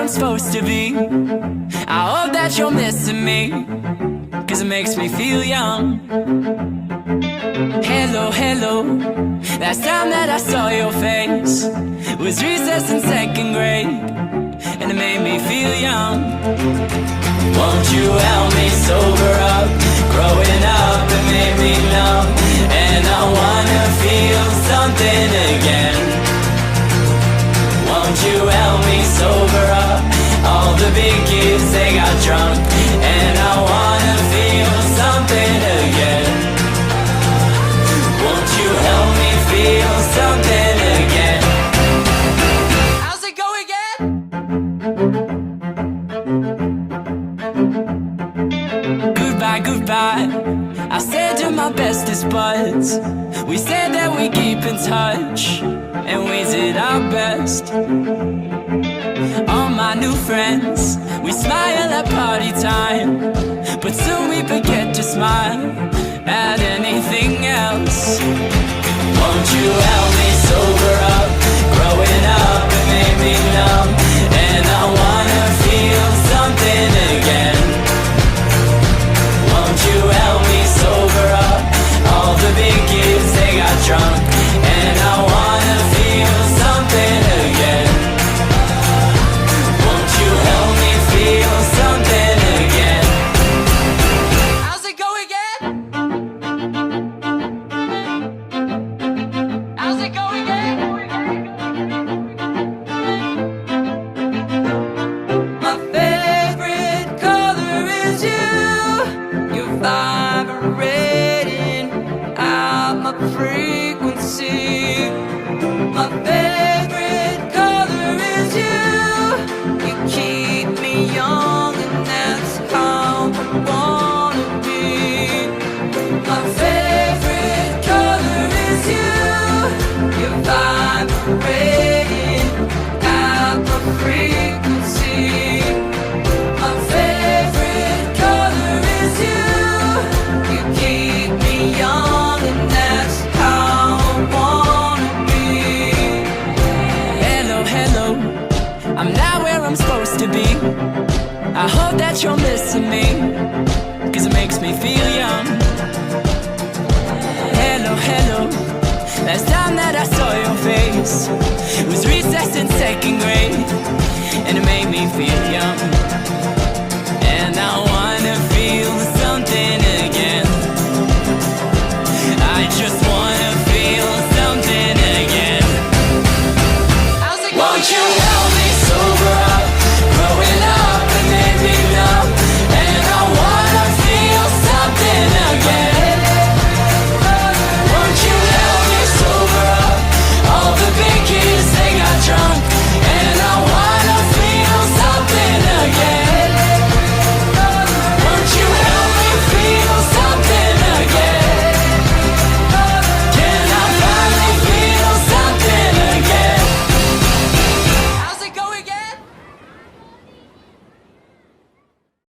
I'm supposed to be. I hope that you're missing me, 'cause it makes me feel young. Hello, hello. Last time that I saw your face was recess in second grade, and it made me feel young. Won't you help me sober up? Growing up, it made me numb, and I wanna feel something again. Won't you help me sober up? All the big kids, they got drunk, and I wanna feel something again. Won't you help me feel something again? How's it go again? Goodbye, goodbye. I said to my bestest buds, we said that we keep in touch, and we did our best. All my new friends, we smile at party time, but soon we forget to smile at anything else. Won't you help me sober up? Growing up, it made me numb, and I wanna feel something again. Won't you help me sober up? All the big kids, they got drunk, and I wanna feel something again. Won't you help me feel something again? How's it go again? How's it go again? My favorite color is you. You're vibrating out my frequency. My favorite color is you. You keep me young, and that's how I wanna be. My favorite color is you. You're vibrating out my frequency. My favorite color is you. You keep me young, and that's how I wanna be. Hello, hello. I'm not where I'm supposed to be. I hope that you're missing me, 'cause it makes me feel young. Hello, hello. Last time that I saw your face was recess in second grade, and it made me feel young. And I wanna feel something again. I just wanna